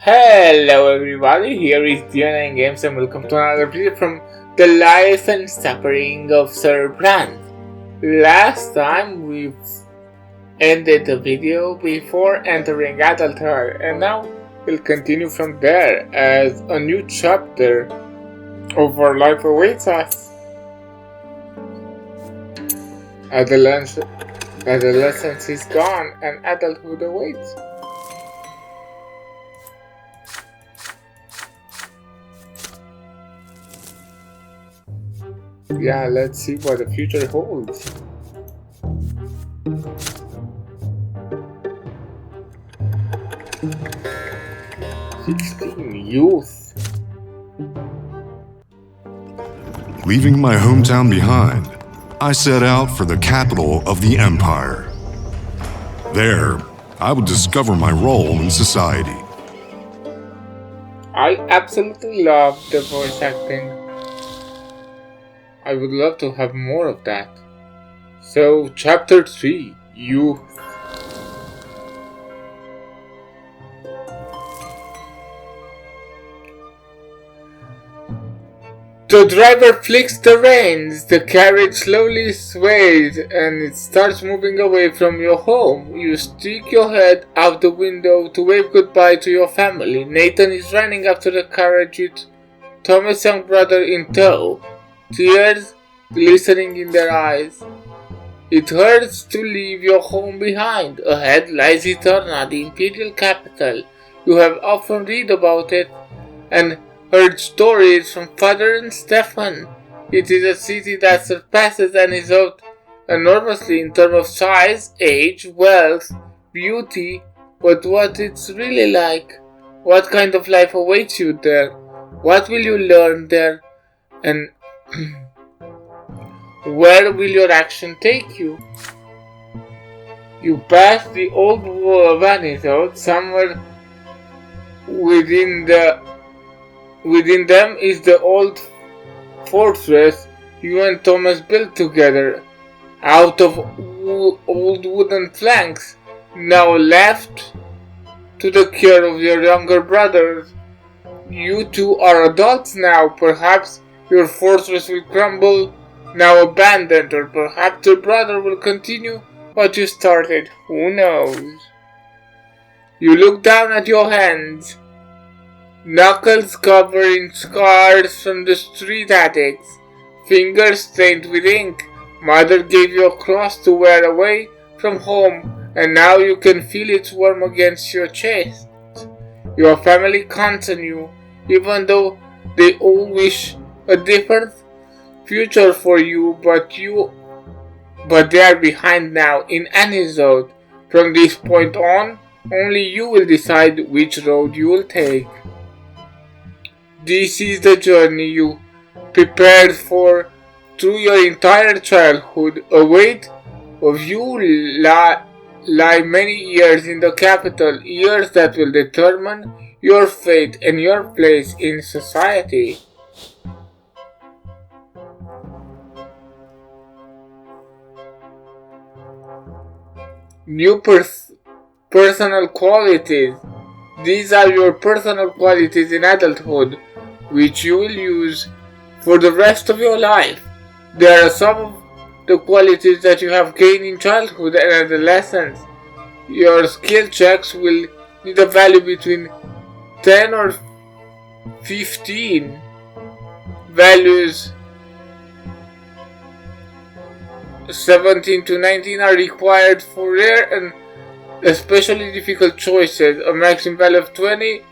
Hello everybody, here is Diana Games and welcome to another video from the life and suffering of Sir Brante. Last time we ended the video before entering adulthood, and now we'll continue from there as a new chapter of our life awaits us. Adolescence is gone and adulthood awaits. Yeah, let's see what the future holds. Youth. Leaving my hometown behind, I set out for the capital of the empire. There, I would discover my role in society. I absolutely love the voice acting. I would love to have more of that. So, Chapter 3, Youth. The driver flicks the reins, the carriage slowly sways, and it starts moving away from your home. You stick your head out the window to wave goodbye to your family. Nathan is running after the carriage with Thomas' young brother in tow, tears glistening in their eyes. It hurts to leave your home behind. Ahead lies Eterna, the imperial capital. You have often read about it and heard stories from Father and Stefan. It is a city that surpasses any thought enormously in terms of size, age, wealth, beauty, but what it's really like. What kind of life awaits you there? What will you learn there? And where will your action take you? You pass the old wall of Anizot. Somewhere within them is the old fortress you and Thomas built together out of old wooden planks, now left to the care of your younger brothers. You two are adults now. Perhaps your fortress will crumble, now abandoned, or perhaps your brother will continue what you started. Who knows? You look down at your hands, knuckles covered in scars from the street attics, fingers stained with ink. Mother gave you a cross to wear away from home, and now you can feel its warmth against your chest. Your family counts on you, even though they all wish a different future for you, but they are behind now in Anizot. From this point on, only you will decide which road you will take. This is the journey you prepared for through your entire childhood. Await of you lie many years in the capital, years that will determine your fate and your place in society. New personal qualities. These are your personal qualities in adulthood, which you will use for the rest of your life. There are some of the qualities that you have gained in childhood and adolescence. Your skill checks will need a value between 10 or 15. Values 17 to 19 are required for rare and especially difficult choices. A maximum value of 20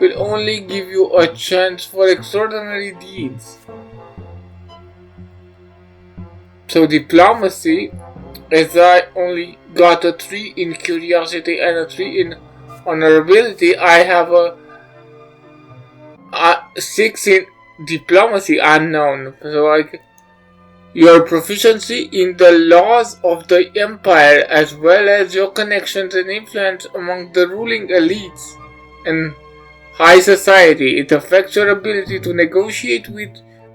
will only give you a chance for extraordinary deeds. So diplomacy, as I only got a 3 in curiosity and a 3 in honorability, I have a 6 in diplomacy unknown. So your proficiency in the laws of the empire, as well as your connections and influence among the ruling elites and high society. It affects your ability to negotiate with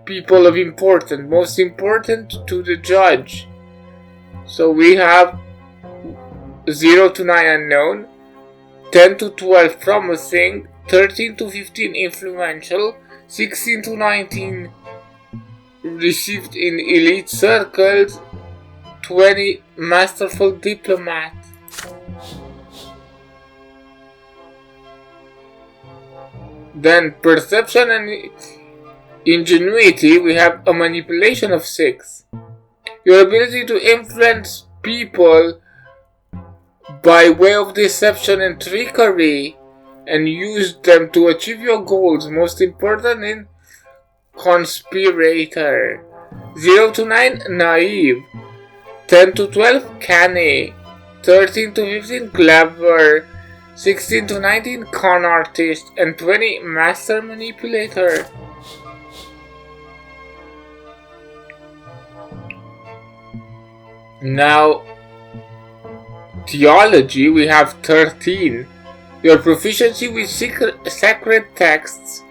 people of importance, most important to the judge. So we have 0 to 9 unknown, 10 to 12 promising, 13 to 15 influential, 16 to 19 received in elite circles, 20 masterful diplomat. Then perception and ingenuity, we have a manipulation of 6. Your ability to influence people by way of deception and trickery and use them to achieve your goals. Most important in conspirator. 0 to 9 naive, 10 to 12 canny, 13 to 15 clever, 16 to 19 con artist, and 20 master manipulator. Now, theology, we have 13. Your proficiency with sacred texts,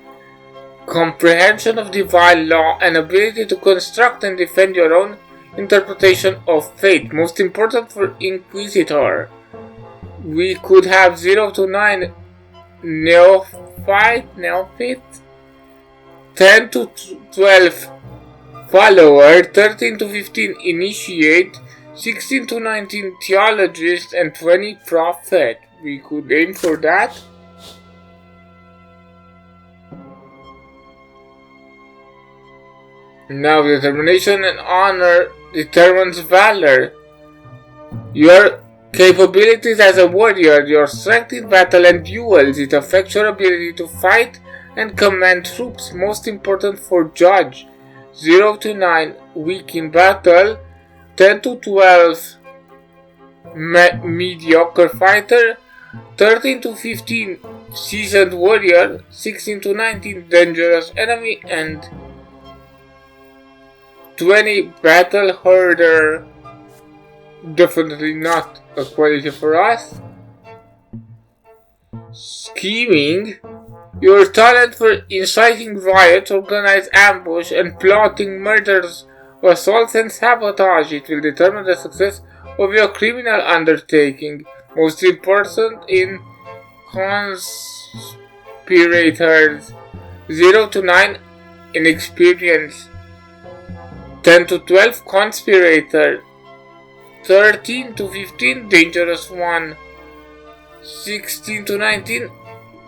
comprehension of divine law, and ability to construct and defend your own interpretation of faith. Most important for inquisitor. We could have 0 to 9 neophyte, 10 to 12 follower, 13 to 15 initiate, 16 to 19 theologist, and 20 prophet. We could aim for that. Now, determination and honor determines valor. Your capabilities as a warrior, your strength in battle and duels, it affects your ability to fight and command troops. Most important for judge. 0 to 9 weak in battle, 10 to 12 mediocre fighter, 13 to 15 seasoned warrior, 16 to 19 dangerous enemy, and 20 battle herder. Definitely not a quality for us. Scheming. Your talent for inciting riots, organized ambush, and plotting murders, assaults, and sabotage. It will determine the success of your criminal undertaking. Most important in conspirators. 0 to 9 inexperience, 10 to 12 conspirator, 13 to 15 dangerous one, 16 to 19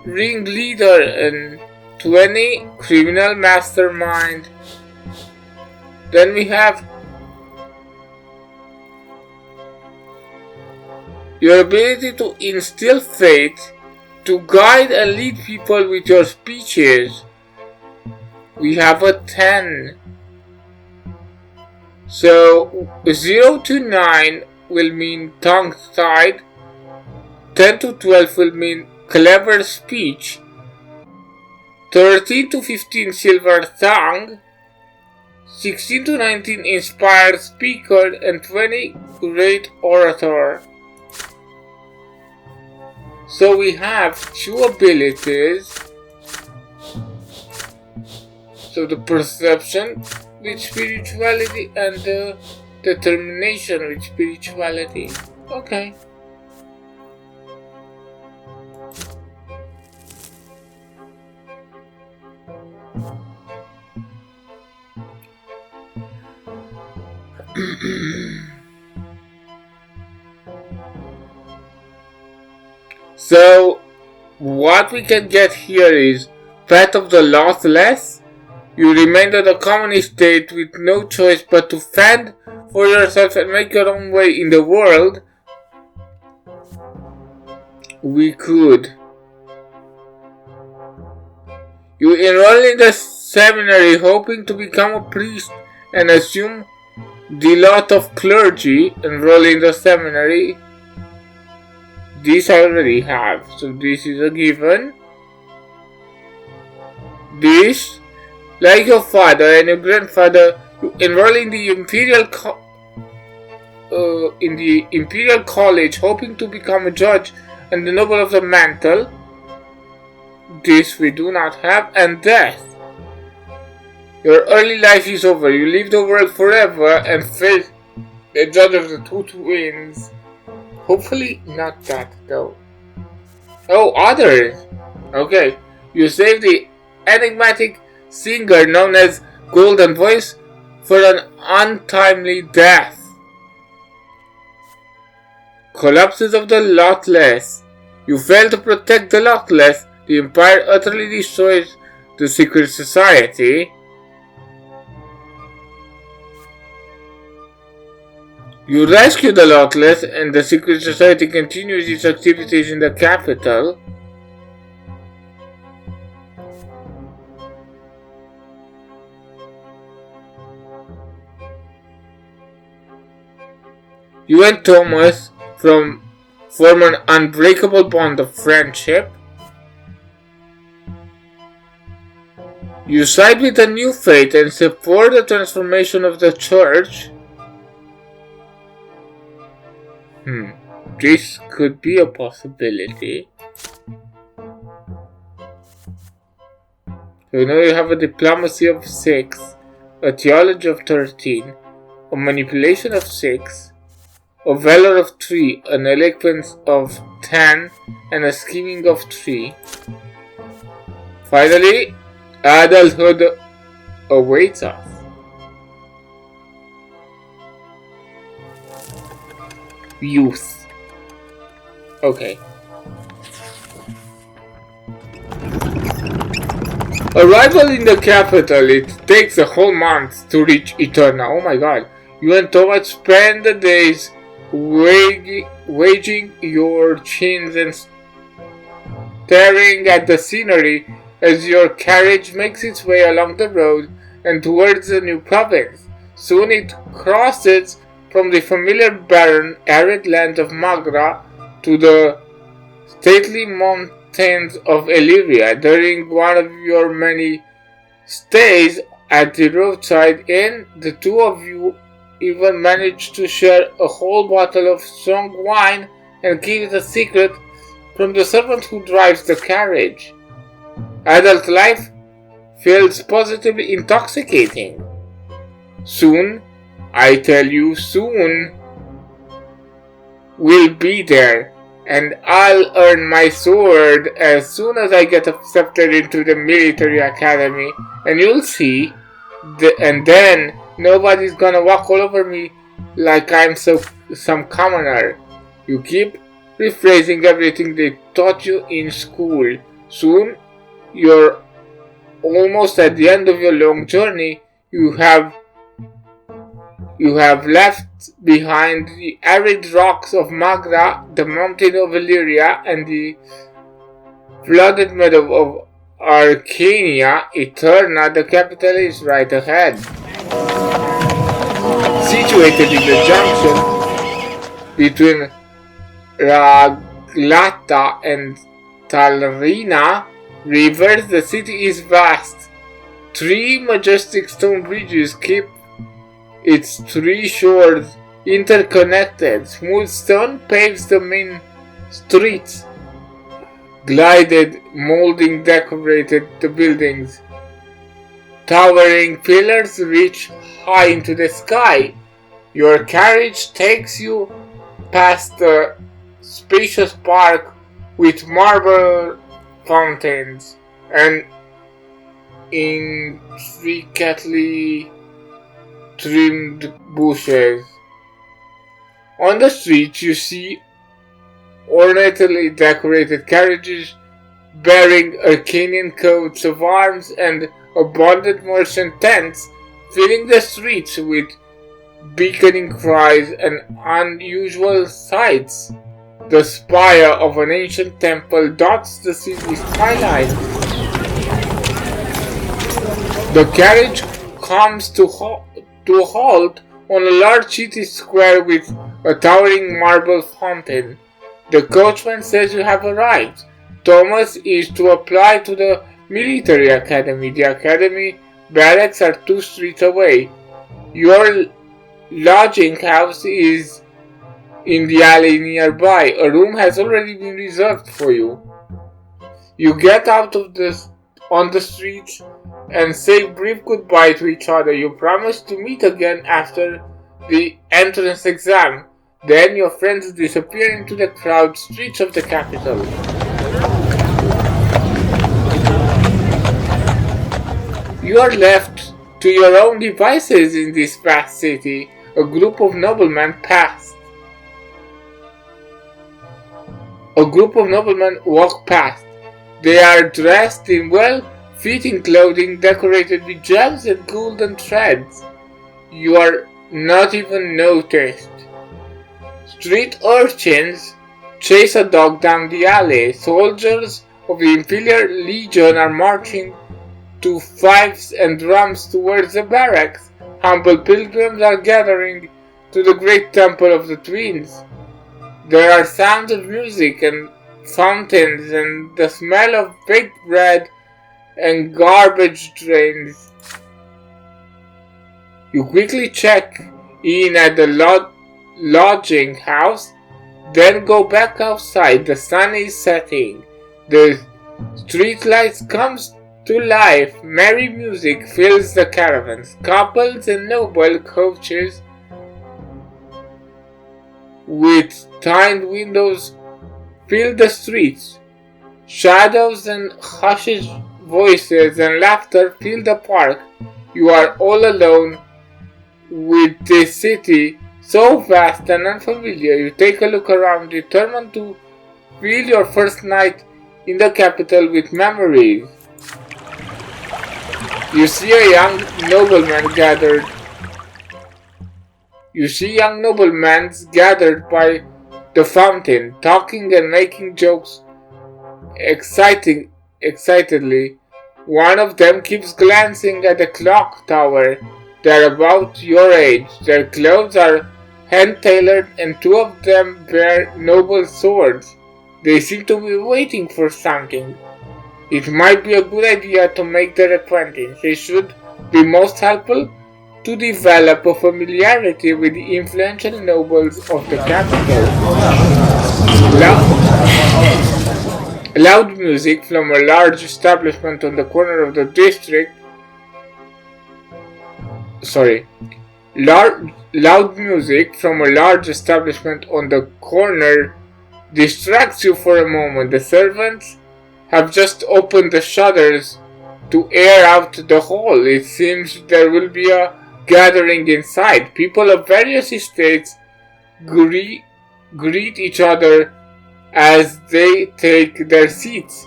ringleader, and 20 criminal mastermind. Then we have your ability to instill faith, to guide and lead people with your speeches. We have a 10. So 0 to 9 will mean tongue-tied, 10 to 12 will mean clever speech, 13 to 15 silver tongue, 16 to 19 inspired speaker, and 20 great orator. So we have 2 abilities. So the perception with spirituality and the determination with spirituality. Okay. So what we can get here is Path of the Lossless. You remain in a communist state with no choice but to fend for yourself and make your own way in the world. We could. You enroll in the seminary hoping to become a priest and assume the lot of clergy. Enroll in the seminary. This I already have, so this is a given. This, like your father and your grandfather, you enroll in the imperial college, hoping to become a judge and the noble of the mantle. This we do not have. And death. Your early life is over. You leave the world forever and face the judge of the 2 twins. Hopefully not that though. Oh, others. Okay, you save the enigmatic singer known as Golden Voice for an untimely death. Collapses of the Lothless. You fail to protect the Lothless. The Empire utterly destroys the secret society. You rescue the Lothless and the secret society continues its activities in the capital. You and Thomas form an unbreakable bond of friendship. You side with the new faith and support the transformation of the church. This could be a possibility. So now you have a diplomacy of 6, a theology of 13, a manipulation of 6, a valor of 3, an eloquence of 10, and a scheming of 3. Finally, adulthood awaits us. Youth. Okay. Arrival in the capital. It takes a whole month to reach Eterna. Oh my god. You and Thomas spend the days waging your chins and staring at the scenery as your carriage makes its way along the road and towards the new province. Soon it crosses from the familiar barren, arid land of Magra to the stately mountains of Illyria. During one of your many stays at the roadside inn, the two of you even manage to share a whole bottle of strong wine and keep it a secret from the servant who drives the carriage. Adult life feels positively intoxicating. Soon, I tell you, soon we'll be there, and I'll earn my sword as soon as I get accepted into the military academy, and you'll see, and then nobody's gonna walk all over me like I'm some commoner. You keep rephrasing everything they taught you in school. Soon, you're almost at the end of your long journey. You have left behind the arid rocks of Magra, the mountain of Illyria, and the flooded meadow of Arcania. Eterna, the capital, is right ahead. Situated in the junction between Raglata and Talrina rivers, the city is vast. 3 majestic stone bridges keep its 3 shores interconnected. Smooth stone paves the main streets. Glided molding decorated the buildings. Towering pillars reach high into the sky. Your carriage takes you past the spacious park with marble fountains and intricately trimmed bushes. On the streets you see ornately decorated carriages bearing Arcanian coats of arms and abundant merchant tents filling the streets with beaconing cries and unusual sights. The spire of an ancient temple dots the city's skyline. The carriage comes to a halt on a large city square with a towering marble fountain. The coachman says you have arrived. Thomas is to apply to the military academy. The academy barracks are 2 streets away. Your lodging house is in the alley nearby. A room has already been reserved for you. You get out on the streets and say a brief goodbye to each other. You promise to meet again after the entrance exam. Then your friends disappear into the crowded streets of the capital. You are left to your own devices in this vast city. A group of noblemen walk past. They are dressed in well-fitting clothing decorated with gems and golden threads. You are not even noticed. Street urchins chase a dog down the alley. Soldiers of the Imperial Legion are marching to fifes and drums towards the barracks. Humble pilgrims are gathering to the great temple of the twins. There are sounds of music and fountains and the smell of baked bread and garbage drains. You quickly check in at the lodging house, then go back outside. The sun is setting. The streetlights comes to life. Merry music fills the caravans. Couples and noble coaches with tined windows fill the streets. Shadows and hushed voices and laughter fill the park. You are all alone with this city so vast and unfamiliar. You take a look around, determined to fill your first night in the capital with memories. You see young noblemen gathered by the fountain, talking and making jokes excitedly. One of them keeps glancing at the clock tower. They are about your age. Their clothes are hand-tailored and two of them bear noble swords. They seem to be waiting for something. It might be a good idea to make their acquaintance. It should be most helpful to develop a familiarity with the influential nobles of the capital. Loud music from a large establishment on the corner of the district. Loud music from a large establishment on the corner distracts you for a moment. The servants have just opened the shutters to air out the hall. It seems there will be a gathering inside. People of various estates greet each other as they take their seats.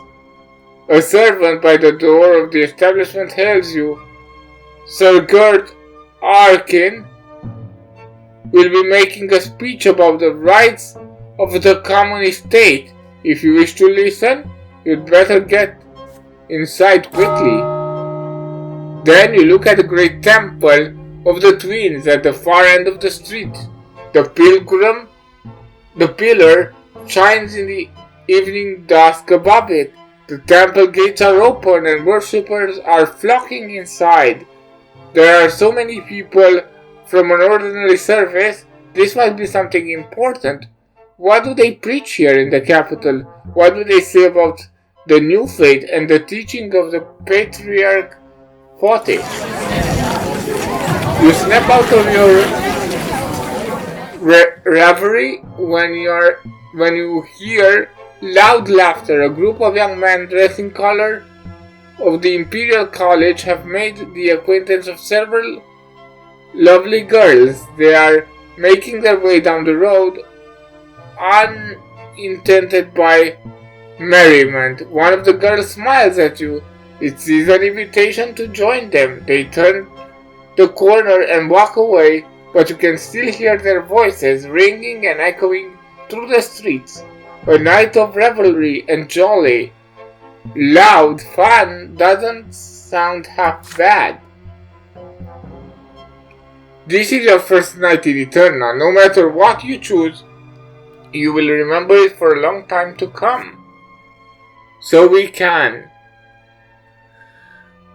A servant by the door of the establishment hails you. Sir Gert Arkin will be making a speech about the rights of the common estate. If you wish to listen, you'd better get inside quickly. Then you look at the great temple of the twins at the far end of the street. The pillar shines in the evening dusk above it. The temple gates are open and worshippers are flocking inside. There are so many people from an ordinary service. This must be something important. What do they preach here in the capital? What do they say about the new faith and the teaching of the patriarch Potis? You snap out of your reverie when you hear loud laughter. A group of young men dressed in color of the Imperial College have made the acquaintance of several lovely girls. They are making their way down the road, unintended by merriment. One of the girls smiles at you. It is an invitation to join them. They turn the corner and walk away, but you can still hear their voices ringing and echoing through the streets. A night of revelry and jolly. Loud fun doesn't sound half bad. This is your first night in Eterna. No matter what you choose, you will remember it for a long time to come. So we can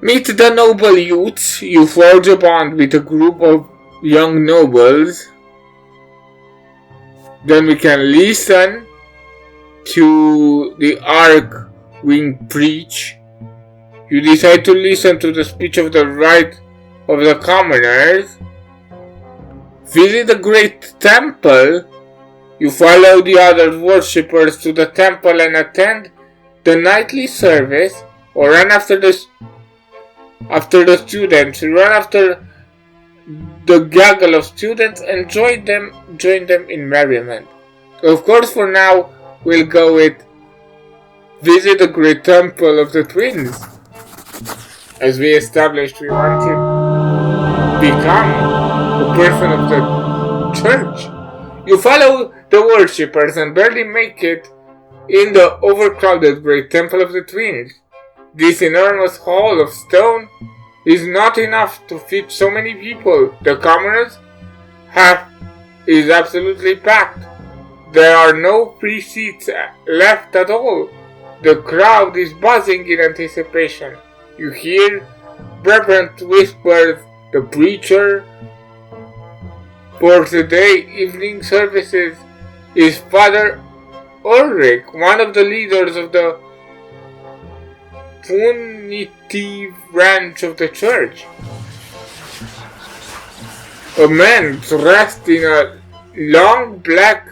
meet the noble youths. You forge a bond with a group of young nobles. Then we can listen to the Archwing preach. You decide to listen to the speech of the right of the commoners. Visit the great temple. You follow the other worshippers to the temple and attend the nightly service, or run after the after the students, run after the gaggle of students and join them in merriment. Of course, for now, we'll go with visit the great temple of the twins. As we established, we want to become a person of the church. You follow the worshippers and barely make it in the overcrowded great temple of the twins. This enormous hall of stone is not enough to fit so many people. The commoners is absolutely packed. There are no free seats left at all. The crowd is buzzing in anticipation. You hear reverent whispers. The preacher for today evening services is Father Ulrich, one of the leaders of the punitive branch of the church. A man dressed in a long black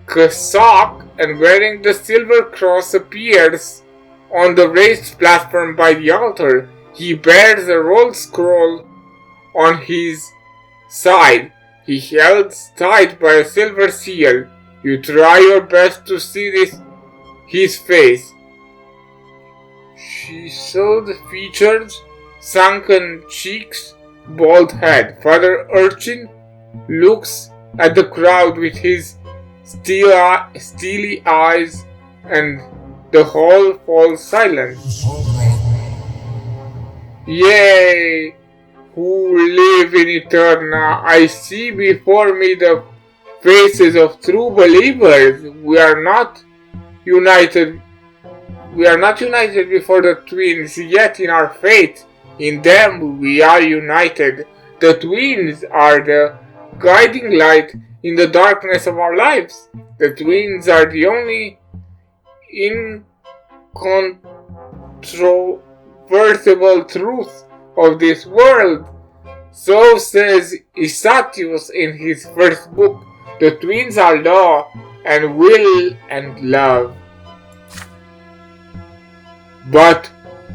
cassock and wearing the silver cross appears on the raised platform by the altar. He bears a rolled scroll on his side. He held tight by a silver seal. You try your best to see his face. Chiseled features, sunken cheeks, bald head. Father Urchin looks at the crowd with his steely eyes, and the hall falls silent. Yea, who live in Eterna, I see before me the faces of true believers. We are not united before the twins, yet in our faith, in them we are united. The twins are the guiding light in the darkness of our lives. The twins are the only incontrovertible truth of this world. So says Isatius in his first book. The twins are law and will and love. But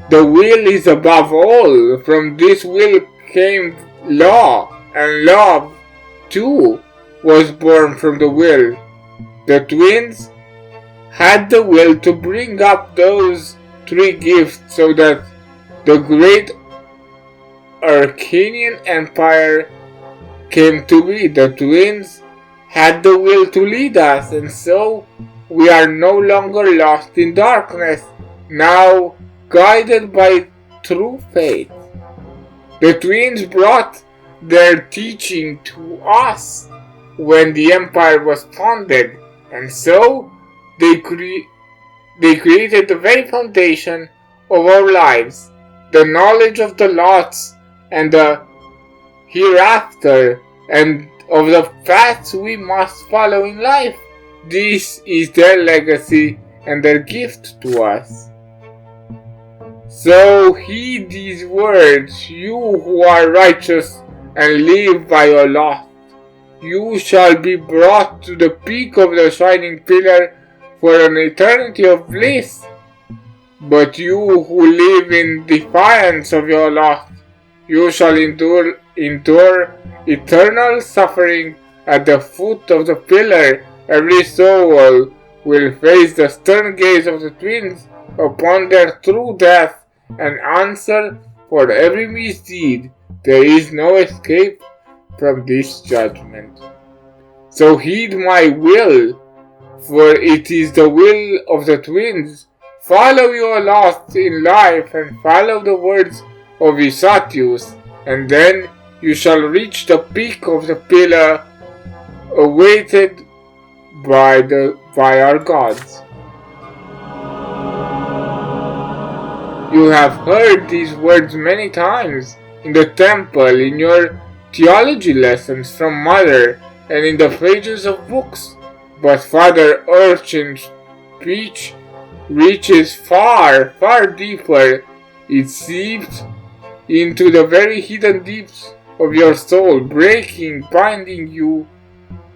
the will is above all. From this will came law, and love too was born from the will. The twins had the will to bring up those three gifts so that the great Arcanian Empire came to be. The twins had the will to lead us, and so we are no longer lost in darkness, now guided by true faith. The twins brought their teaching to us when the empire was founded, and so they created the very foundation of our lives, the knowledge of the lots and the hereafter, and of the paths we must follow in life. This is their legacy and their gift to us. So heed these words, you who are righteous and live by your law. You shall be brought to the peak of the shining pillar for an eternity of bliss. But you who live in defiance of your law, you shall endure eternal suffering at the foot of the pillar. Every soul will face the stern gaze of the twins upon their true death and answer for every misdeed. There is no escape from this judgment. So heed my will, for it is the will of the twins. Follow your laws in life and follow the words of Isatius, and then you shall reach the peak of the pillar awaited by our gods. You have heard these words many times in the temple, in your theology lessons from Mother, and in the pages of books. But Father Urchin's speech reaches far, far deeper. It seeps into the very hidden deeps of your soul, breaking, binding you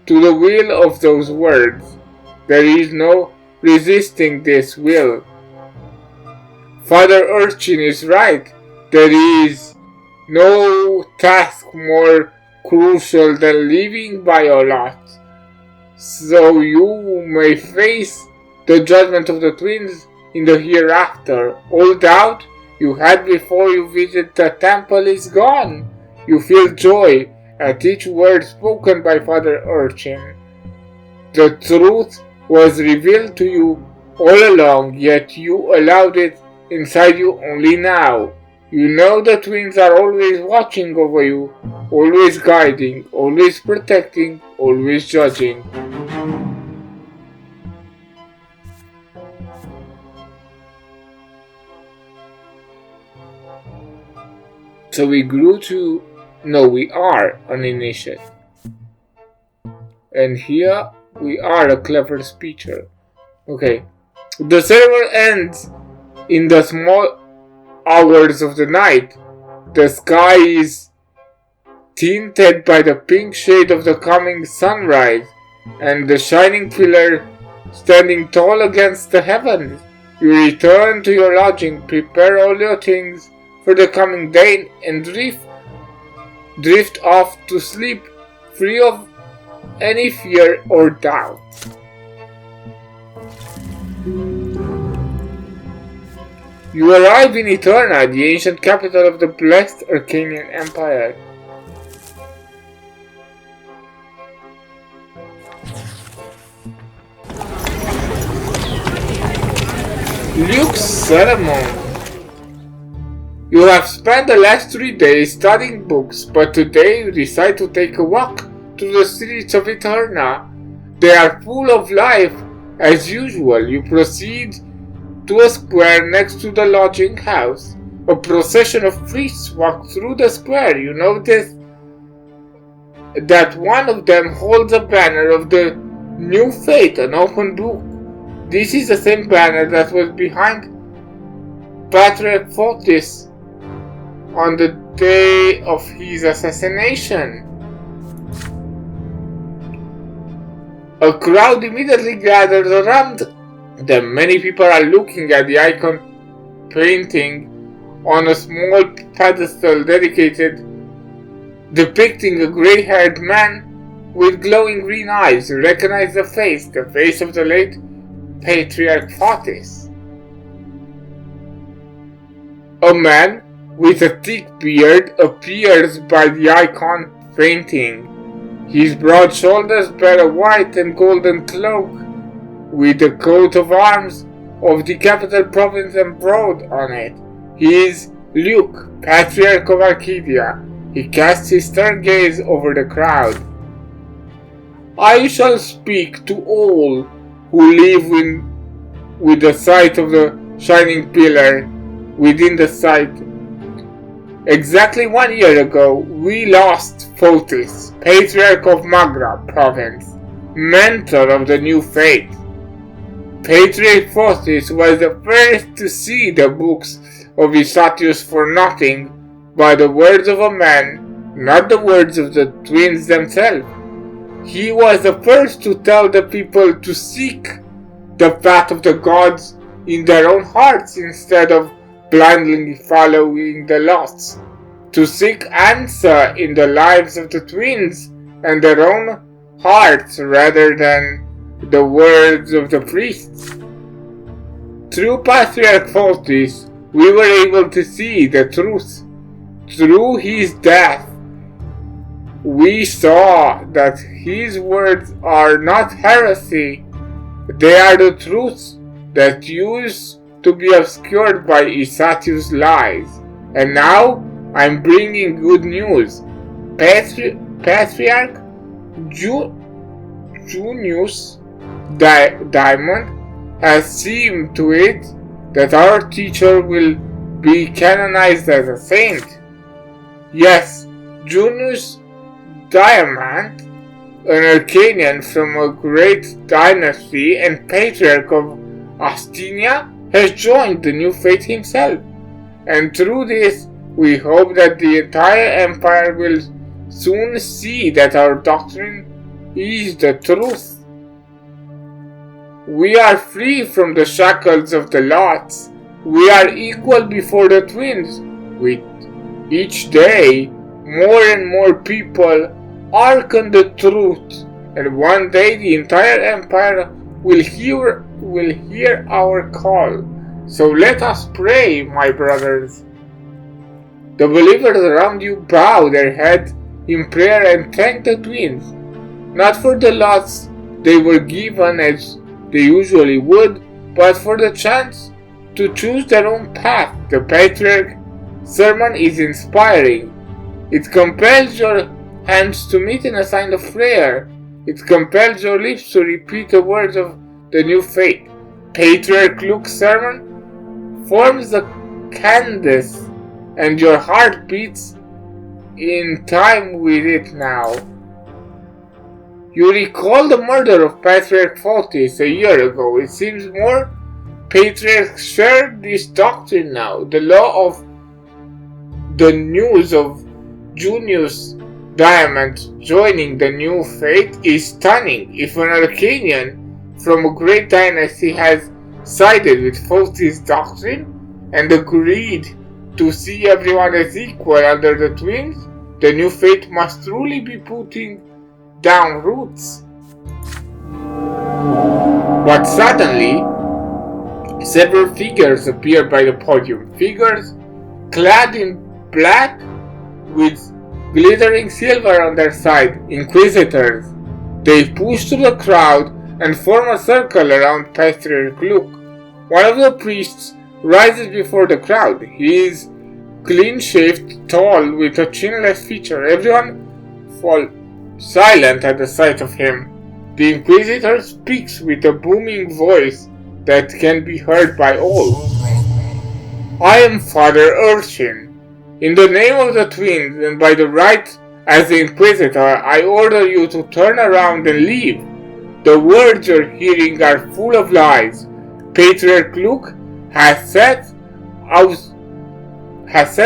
to the will of those words. There is no resisting this will. Father Urchin is right. There is no task more crucial than living by your lot, so you may face the judgment of the twins in the hereafter. All doubt you had before you visit the temple is gone. You feel joy at each word spoken by Father Urchin. The truth was revealed to you all along, yet you allowed it inside you only now. You know the twins are always watching over you, always guiding, always protecting, always judging. So we are an initiate. And here we are a clever speaker. Okay. The ceremony ends in the small hours of the night. The sky is tinted by the pink shade of the coming sunrise, and the shining pillar standing tall against the heavens. You return to your lodging, prepare all your things for the coming day, and drift off to sleep, free of any fear or doubt. You arrive in Eterna, the ancient capital of the blessed Arcanian Empire. Luke's ceremony. You have spent the last 3 days studying books, but today you decide to take a walk to the streets of Eterna. They are full of life as usual. You proceed to a square next to the lodging house. A procession of priests walk through the square. You notice that one of them holds a banner of the new faith, an open book. This is the same banner that was behind Patriarch Fotis on the day of his assassination. A crowd immediately gathers around them. Many people are looking at the icon painting on a small pedestal depicting a gray-haired man with glowing green eyes. You recognize the face of the late Patriarch Fotis. A man with a thick beard appears by the icon painting. His broad shoulders bear a white and golden cloak with the coat of arms of the capital province embroidered on it. He is Luke, Patriarch of Arcadia. He casts his stern gaze over the crowd. I shall speak to all who live with the sight of the shining pillar within the sight. Exactly 1 year ago, we lost Fotis, Patriarch of Magra province, mentor of the new faith. Patriarch Fotis was the first to see the books of Isatius for nothing by the words of a man, not the words of the twins themselves. He was the first to tell the people to seek the path of the gods in their own hearts instead of blindly following the lost, to seek answer in the lives of the twins and their own hearts rather than the words of the priests. Through Patriarch Fotis, we were able to see the truth. Through his death, we saw that his words are not heresy, they are the truths that used to be obscured by Isatius' lies. And now I'm bringing good news. Patriarch Junius Diamond has seen to it that our teacher will be canonized as a saint. Yes, Junius Diamond, an Arcanian from a great dynasty and patriarch of Astinia, has joined the new faith himself, and through this we hope that the entire empire will soon see that our doctrine is the truth. We are free from the shackles of the lots. We are equal before the twins. With each day, more and more people hearken the truth, and one day the entire empire will hear our call. So let us pray, my brothers. The believers around you bow their heads in prayer and thank the twins, not for the lots they were given as they usually would, but for the chance to choose their own path. The patriarch sermon is inspiring. It compels your hands to meet in a sign of prayer. It compels your lips to repeat the words of the new faith. Patriarch Luke's sermon forms the canvas, and your heart beats in time with it now. You recall the murder of Patriarch Fotis a year ago. It seems more patriarchs share this doctrine now. The law of the news of Junius Diamond joining the new faith is stunning. If an Arcanian from a great dynasty has sided with Fotis' doctrine and agreed to see everyone as equal under the twins, the new faith must truly be putting down roots. But suddenly, several figures appear by the podium. Figures clad in black with glittering silver on their side. Inquisitors. They push through the crowd and form a circle around Patriarch Luke. One of the priests rises before the crowd. He is clean-shaved, tall, with a chinless feature. Everyone falls silent at the sight of him. The Inquisitor speaks with a booming voice that can be heard by all. I am Father Urchin. In the name of the twins and by the right as the Inquisitor, I order you to turn around and leave. The words you're hearing are full of lies. Patriarch Luke has set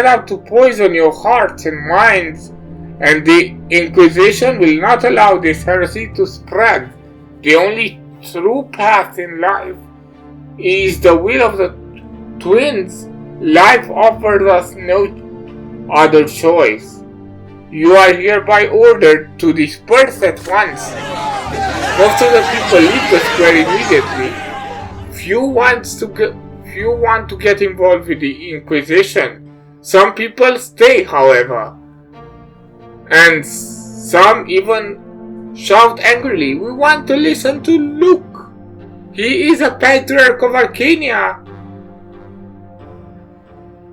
out to poison your hearts and minds, and the Inquisition will not allow this heresy to spread. The only true path in life is the will of the twins. Life offers us no other choice. You are hereby ordered to disperse at once. Most of the people leave the square immediately. Few want to get involved with the Inquisition. Some people stay, however, and some even shout angrily, "We want to listen to Luke. He is a patriarch of Arcania,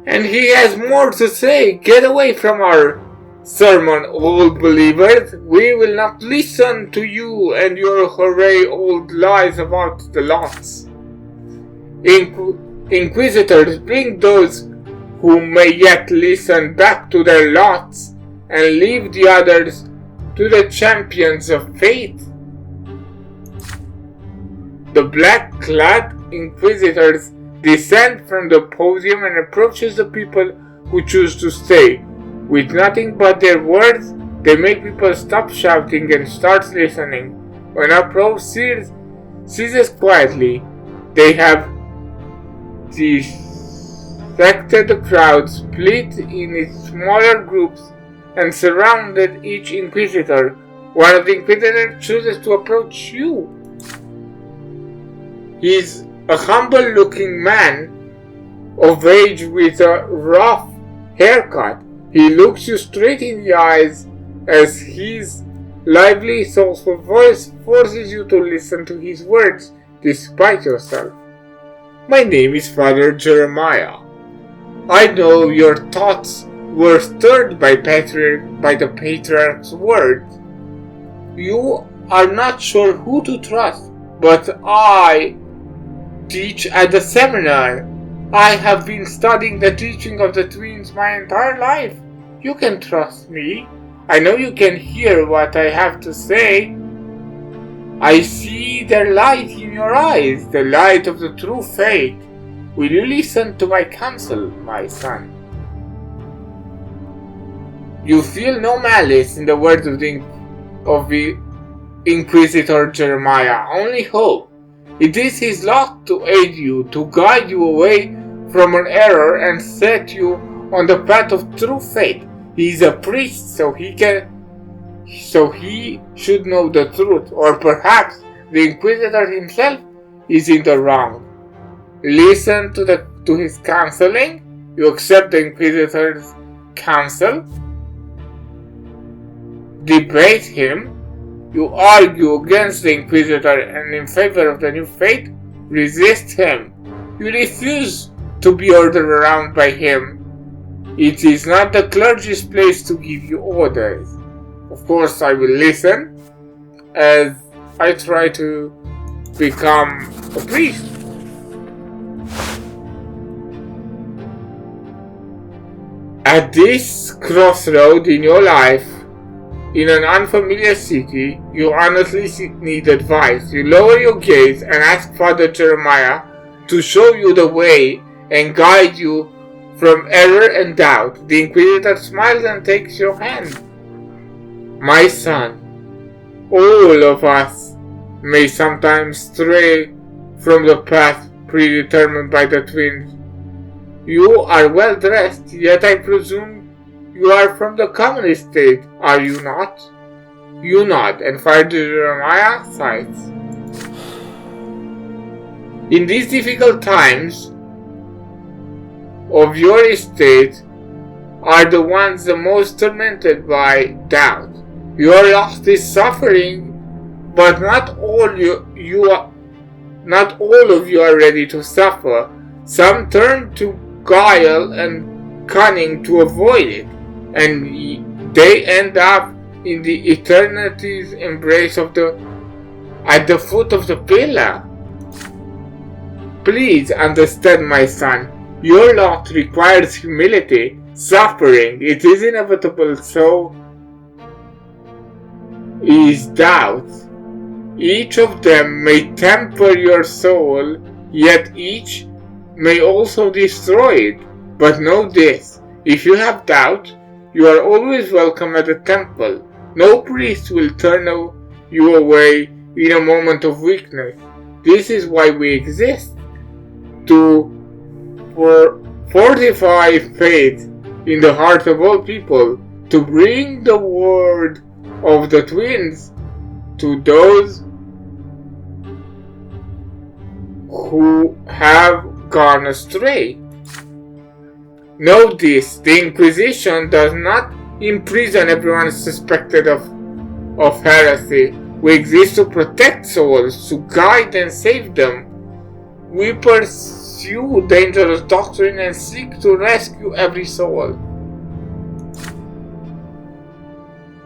and he has more to say. Get away from our sermon, old believers. We will not listen to you and your hooray old lies about the lots." Inquisitors bring those who may yet listen back to their lots and leave the others to the champions of faith. The black-clad Inquisitors descend from the podium and approaches the people who choose to stay. With nothing but their words, they make people stop shouting and start listening. When uproar ceases quietly, they have dissected the crowd, split in its smaller groups, and surrounded each Inquisitor. One of the Inquisitors chooses to approach you. He is a humble-looking man of age with a rough haircut. He looks you straight in the eyes as his lively, soulful voice forces you to listen to his words despite yourself. My name is Father Jeremiah. I know your thoughts were stirred by the Patriarch's words. You are not sure who to trust, but I teach at the seminar. I have been studying the teaching of the twins my entire life. You can trust me. I know you can hear what I have to say. I see the light in your eyes, the light of the true faith. Will you listen to my counsel, my son? You feel no malice in the words of the Inquisitor Jeremiah, only hope. It is his lot to aid you, to guide you away from an error and set you on the path of true faith. He is a priest, so he should know the truth, or perhaps the inquisitor himself is in the wrong. Listen to his counseling. You accept the inquisitor's counsel. Debate him. You argue against the inquisitor and in favor of the new faith. Resist him. You refuse to be ordered around by him. It is not the clergy's place to give you orders. Of course, I will listen as I try to become a priest. At this crossroad in your life, in an unfamiliar city, you honestly need advice. You lower your gaze and ask Father Jeremiah to show you the way and guide you from error and doubt. The Inquisitor smiles and takes your hand. My son, all of us may sometimes stray from the path predetermined by the twins. You are well dressed, yet I presume you are from the communist state, are you not? You nod, and Father Jeremiah sighs. In these difficult times of your estate are the ones the most tormented by doubt. Your loss is suffering, but not all of you are ready to suffer. Some turn to guile and cunning to avoid it, and they end up in the eternity's embrace at the foot of the pillar. Please understand, my son, your lot requires humility, suffering. It is inevitable, so is doubt. Each of them may temper your soul, yet each may also destroy it. But know this, if you have doubt, you are always welcome at the temple. No priest will turn you away in a moment of weakness. This is why we exist, to fortify faith in the heart of all people, to bring the word of the twins to those who have gone astray. Know this, the Inquisition does not imprison everyone suspected of heresy. We exist to protect souls, to guide and save them. We pursue dangerous doctrine and seek to rescue every soul.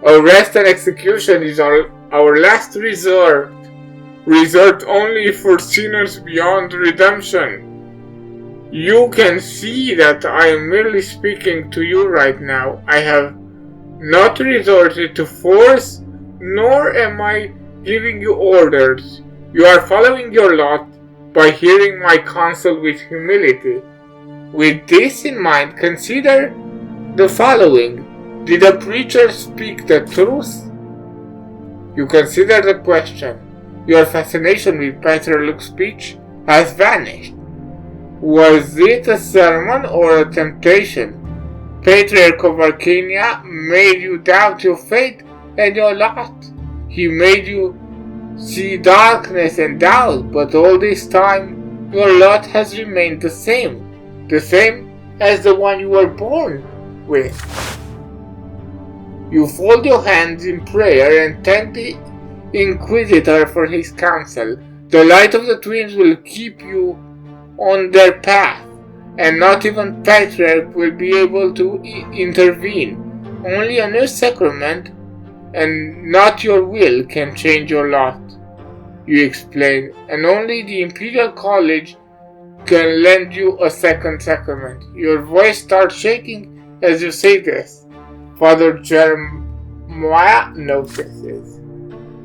Arrest and execution is our last resort only for sinners beyond redemption. You can see that I am merely speaking to you right now. I have not resorted to force, nor am I giving you orders. You are following your lot by hearing my counsel with humility. With this in mind, consider the following. Did the preacher speak the truth? You consider the question. Your fascination with Patriarch Luke's speech has vanished. Was it a sermon or a temptation? Patriarch of Arcania made you doubt your faith and your lot. He made you see darkness and doubt, but all this time your lot has remained the same as the one you were born with. You fold your hands in prayer and thank the Inquisitor for his counsel. The light of the twins will keep you on their path, and not even Patriarch will be able to intervene. Only a new sacrament and not your will can change your lot. You explain, and only the Imperial College can lend you a second sacrament. Your voice starts shaking as you say this. Father Jeremiah notices.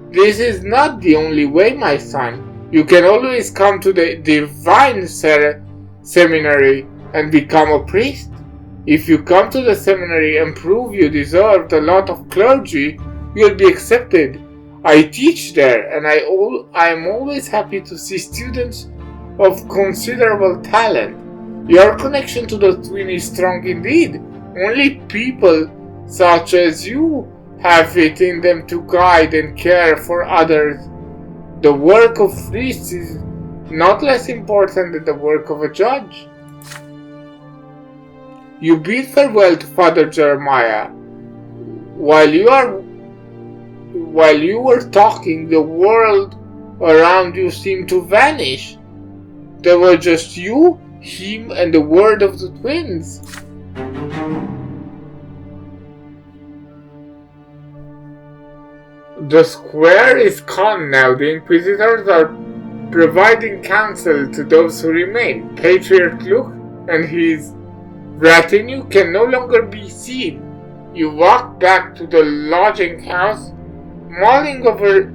This is not the only way, my son. You can always come to the Divine Seminary and become a priest. If you come to the seminary and prove you deserve the lot of clergy, you'll be accepted. I teach there, and I am always happy to see students of considerable talent. Your connection to the twin is strong indeed. Only people such as you have it in them to guide and care for others. The work of priest is not less important than the work of a judge. You bid farewell to Father Jeremiah. While you were talking, the world around you seemed to vanish. There were just you, him, and the word of the twins. The square is calm now. The inquisitors are providing counsel to those who remain. Patriarch Luke and his retinue can no longer be seen. You walk back to the lodging house, mulling over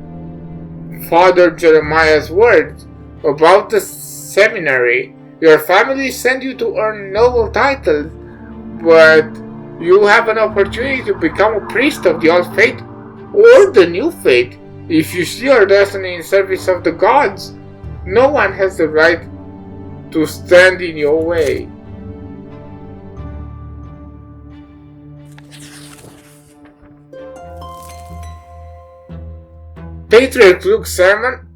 Father Jeremiah's words about the seminary. Your family sent you to earn noble titles, but you have an opportunity to become a priest of the old faith or the new faith. If you see your destiny in service of the gods, no one has the right to stand in your way. Patriarch Luke's sermon,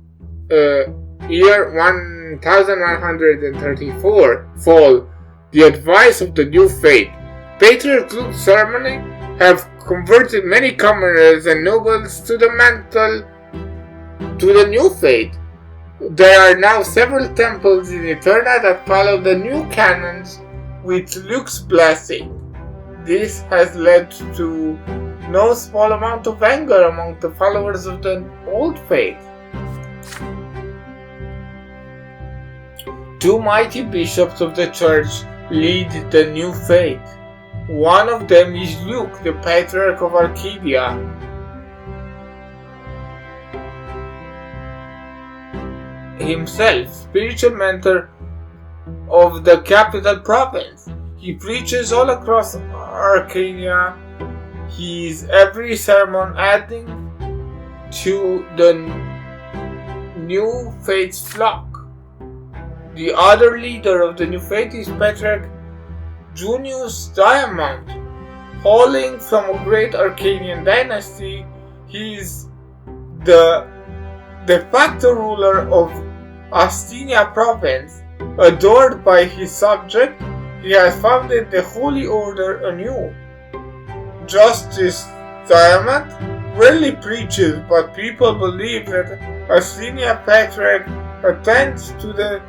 year 1134, fall, the advice of the new faith. Patriarch Luke's sermon have converted many commoners and nobles to the new faith. There are now several temples in Eterna that follow the new canons with Luke's blessing. This has led to no small amount of anger among the followers of the old faith. Two mighty bishops of the church lead the new faith. One of them is Luke, the Patriarch of Arcadia. Himself, spiritual mentor of the capital province. He preaches all across Arcadia. His every sermon adding to the new faith's flock. The other leader of the new faith is Patriarch Junius Diamond. Hailing from a great Arcadian dynasty, he is the de facto ruler of Astinia province. Adored by his subject, he has founded the Holy Order anew. Justice Diamond rarely preaches, but people believe that Astinia Patriarch attends to the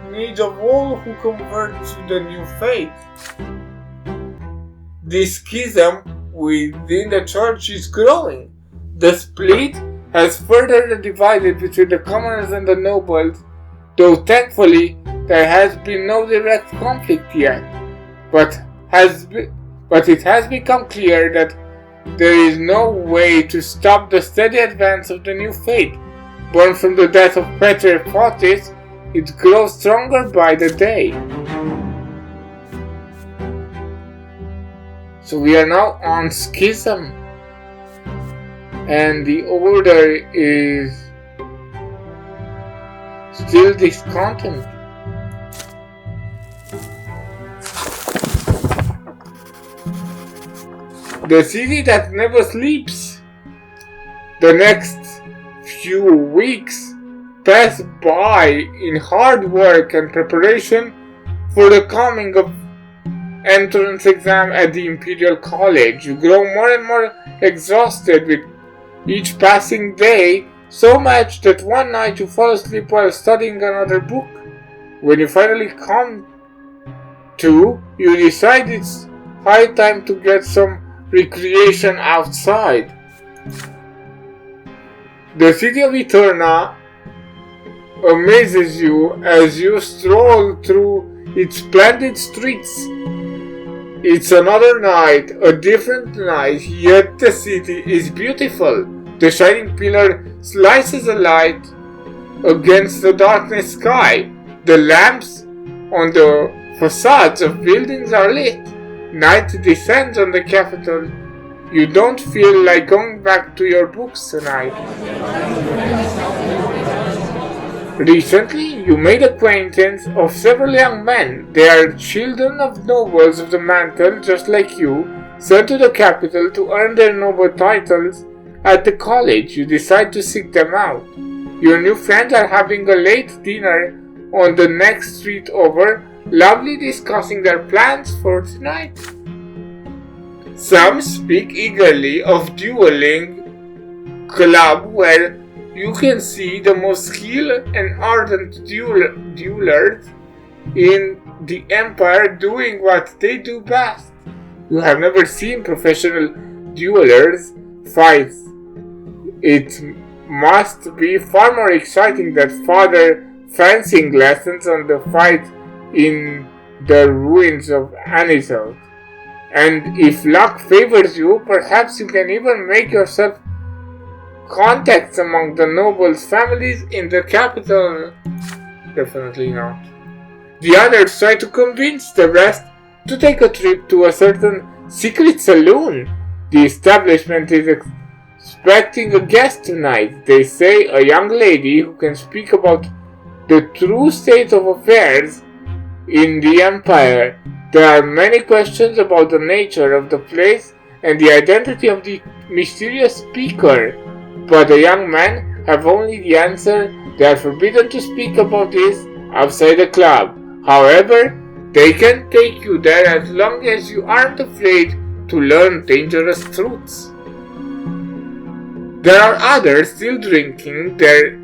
needs of all who convert to the new faith. This schism within the church is growing. The split has further divided between the commoners and the nobles, though thankfully there has been no direct conflict yet. But it has become clear that there is no way to stop the steady advance of the new faith. Born from the death of Patriarch Fotis, it grows stronger by the day. So we are now on schism, and the order is still discontent. The city that never sleeps. The next few weeks pass by in hard work and preparation for the coming of entrance exam at the Imperial College. You grow more and more exhausted with each passing day, so much that one night you fall asleep while studying another book. When you finally come to, you decide it's high time to get some recreation outside. The city of Eterna amazes you as you stroll through its splendid streets. It's another night, a different night, yet the city is beautiful. The shining pillar slices a light against the darkness sky. The lamps on the facades of buildings are lit. Night descends on the capital. You don't feel like going back to your books tonight. Recently, you made acquaintance of several young men. They are children of nobles of the mantle, just like you, sent to the capital to earn their noble titles at the college. You decide to seek them out. Your new friends are having a late dinner on the next street over, loudly discussing their plans for tonight. Some speak eagerly of dueling club where you can see the most skilled and ardent duelers in the empire doing what they do best. You have never seen professional duelers fight. It must be far more exciting than further fencing lessons on the fight in the ruins of Anisel. And if luck favors you, perhaps you can even make yourself contacts among the nobles' families in the capital. Definitely not. The others try to convince the rest to take a trip to a certain secret saloon. The establishment is expecting a guest tonight. They say a young lady who can speak about the true state of affairs in the empire. There are many questions about the nature of the place and the identity of the mysterious speaker, but the young men have only the answer. They are forbidden to speak about this outside the club. However, they can take you there as long as you aren't afraid to learn dangerous truths. There are others still drinking their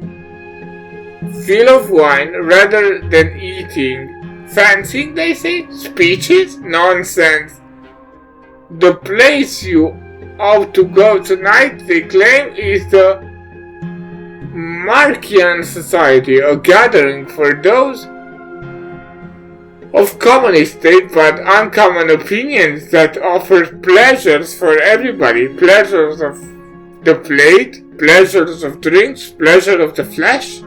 fill of wine rather than eating. Fancying, they say, speeches? Nonsense. The place you ought to go tonight, they claim, is the Markian Society, a gathering for those of common estate but uncommon opinions that offers pleasures for everybody. Pleasures of the plate, pleasures of drinks, pleasure of the flesh.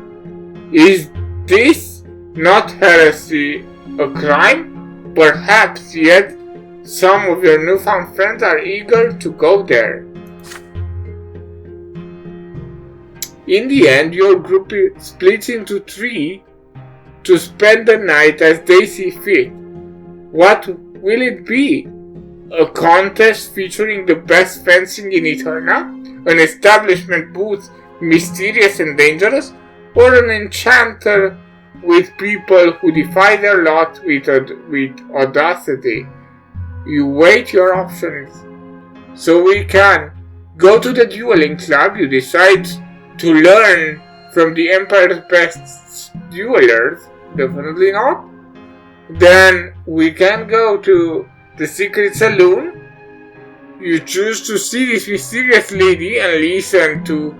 Is this not heresy a crime? Perhaps, yet some of your newfound friends are eager to go there. In the end, your group splits into three to spend the night as they see fit. What will it be? A contest featuring the best fencing in Eterna? An establishment booth mysterious and dangerous? Or an enchanter with people who defy their lot with audacity? You weigh your options. So we can go to the dueling club. You decide to learn from the Empire's best duelers. Definitely not. Then we can go to the secret saloon. You choose to see this mysterious lady and listen to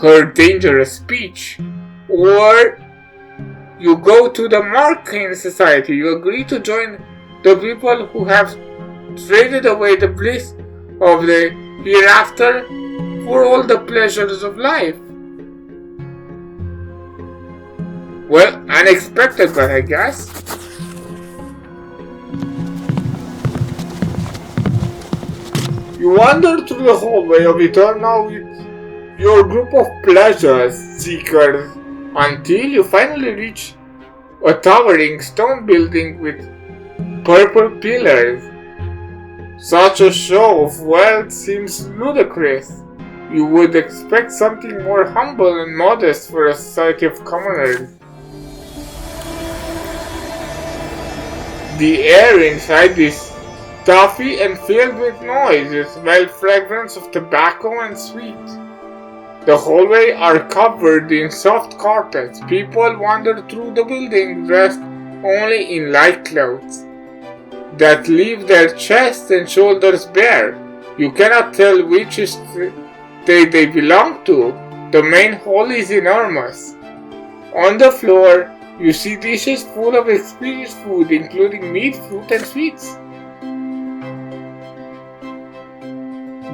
her dangerous speech. Or you go to the Markian Society. You agree to join the people who have traded away the bliss of the hereafter for all the pleasures of life. Well, unexpected, but I guess. You wander through the hallway of Eternal with your group of pleasure seekers until you finally reach a towering stone building with purple pillars. Such a show of wealth seems ludicrous. You would expect something more humble and modest for a society of commoners. The air inside is stuffy and filled with noise. You smell fragrance of tobacco and sweet. The hallways are covered in soft carpets. People wander through the building dressed only in light clothes that leave their chests and shoulders bare. You cannot tell which estate they belong to. The main hall is enormous. On the floor, you see dishes full of exquisite food, including meat, fruit, and sweets.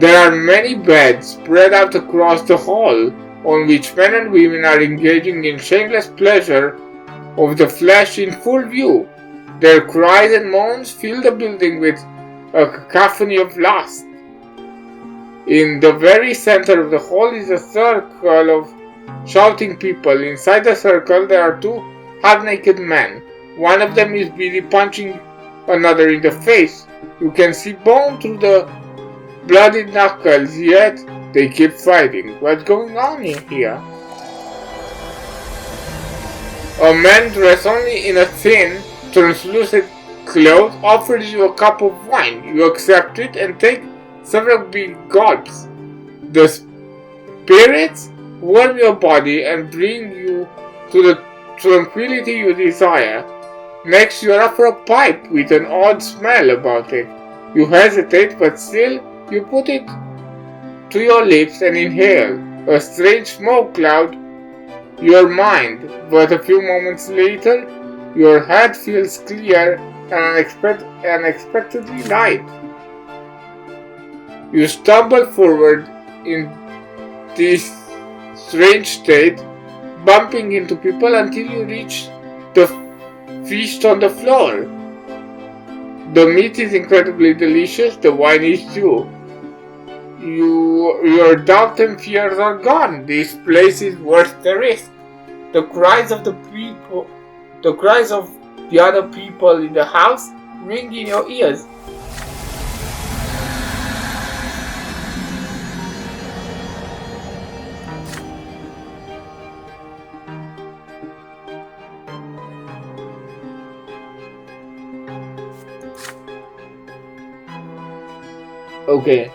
There are many beds spread out across the hall, on which men and women are engaging in shameless pleasure of the flesh in full view. Their cries and moans fill the building with a cacophony of lust. In the very center of the hall is a circle of shouting people. Inside the circle there are two half-naked men. One of them is busy punching another in the face. You can see bone through the bloody knuckles, yet they keep fighting. What's going on in here? A man dressed only in a thin, translucent cloth offers you a cup of wine. You accept it and take several big gulps. The spirits warm your body and bring you to the tranquility you desire. Next, you are offered a pipe with an odd smell about it. You hesitate, but still you put it to your lips and inhale. A strange smoke cloud your mind, but a few moments later, your head feels clear and unexpectedly light. You stumble forward in this strange state, bumping into people until you reach the feast on the floor. The meat is incredibly delicious, the wine is too. Your doubt and fears are gone. This place is worth the risk. The cries of the other people in the house ring in your ears. Okay.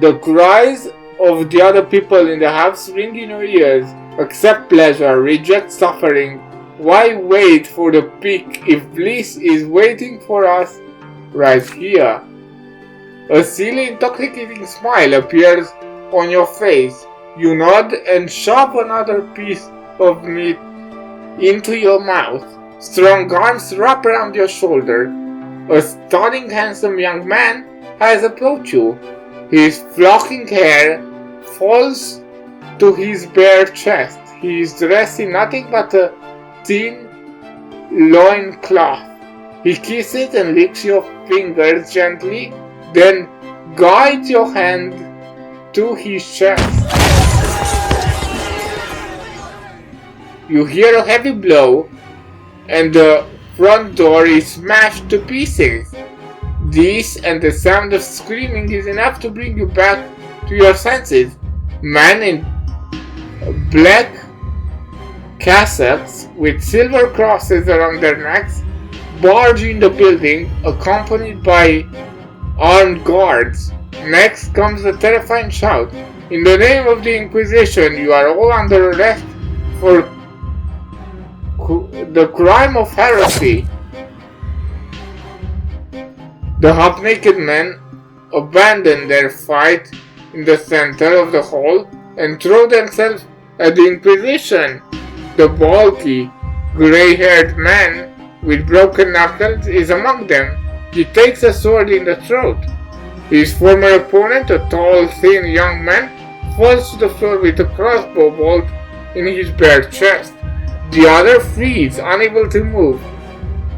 The cries of the other people in the house ring in your ears. Accept pleasure, reject suffering. Why wait for the peak if bliss is waiting for us right here? A silly, intoxicating smile appears on your face. You nod and shove another piece of meat into your mouth. Strong arms wrap around your shoulder. A stunning, handsome young man has approached you. His flowing hair falls to his bare chest. He is dressed in nothing but a thin loin cloth. He kisses and licks your fingers gently, then guides your hand to his chest. You hear a heavy blow, and the front door is smashed to pieces. This and the sound of screaming is enough to bring you back to your senses. Men in black cassocks with silver crosses around their necks barge in the building, accompanied by armed guards. Next comes the terrifying shout. In the name of the Inquisition, you are all under arrest for the crime of heresy. The half-naked men abandon their fight in the center of the hall and throw themselves at the Inquisition. The bulky, gray-haired man with broken knuckles is among them. He takes a sword in the throat. His former opponent, a tall, thin young man, falls to the floor with a crossbow bolt in his bare chest. The other flees, unable to move.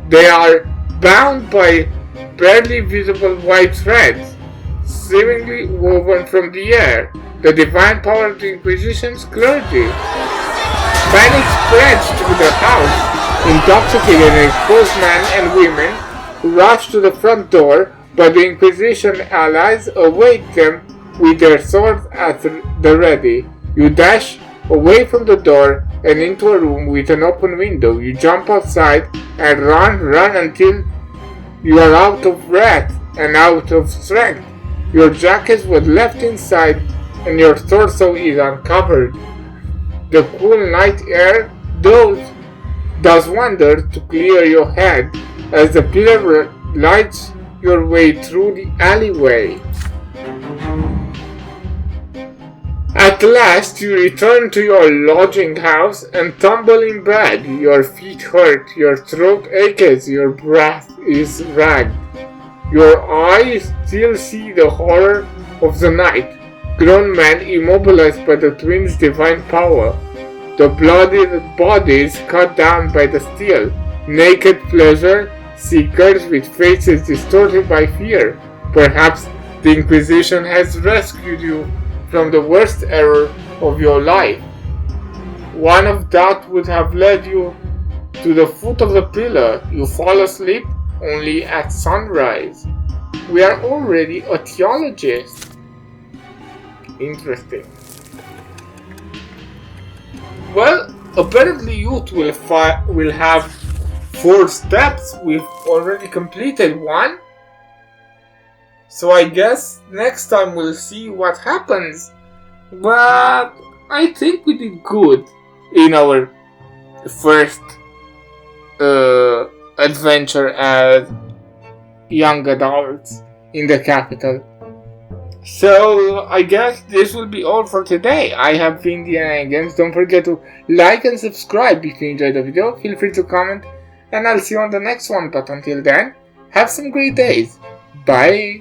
They are bound by barely visible white threads, seemingly woven from the air, the divine power of the Inquisition's clergy. Panic spreads through the house. Intoxicated and exposed men and women rush to the front door, but the Inquisition allies await them with their swords at the ready. You dash away from the door and into a room with an open window. You jump outside and run until you are out of breath and out of strength. Your jacket was left inside and your torso is uncovered. The cool night air does wonder to clear your head as the pillar lights your way through the alleyway. At last you return to your lodging house and tumble in bed. Your feet hurt, your throat aches, your breath is ragged. Your eyes still see the horror of the night. Grown men immobilized by the twins' divine power. The bloodied bodies cut down by the steel. Naked pleasure seekers with faces distorted by fear. Perhaps the Inquisition has rescued you from the worst error of your life. One of that would have led you to the foot of the pillar. You fall asleep only at sunrise. We are already a theologist. Interesting. Well, apparently youth will have 4 steps. We've already completed 1. So I guess next time we'll see what happens. But I think we did good in our first adventure as young adults in the capital. So I guess this will be all for today. I have been Games. Don't forget to like and subscribe if you enjoyed the video. Feel free to comment, and I'll see you on the next one. But until then, have some great days. Bye.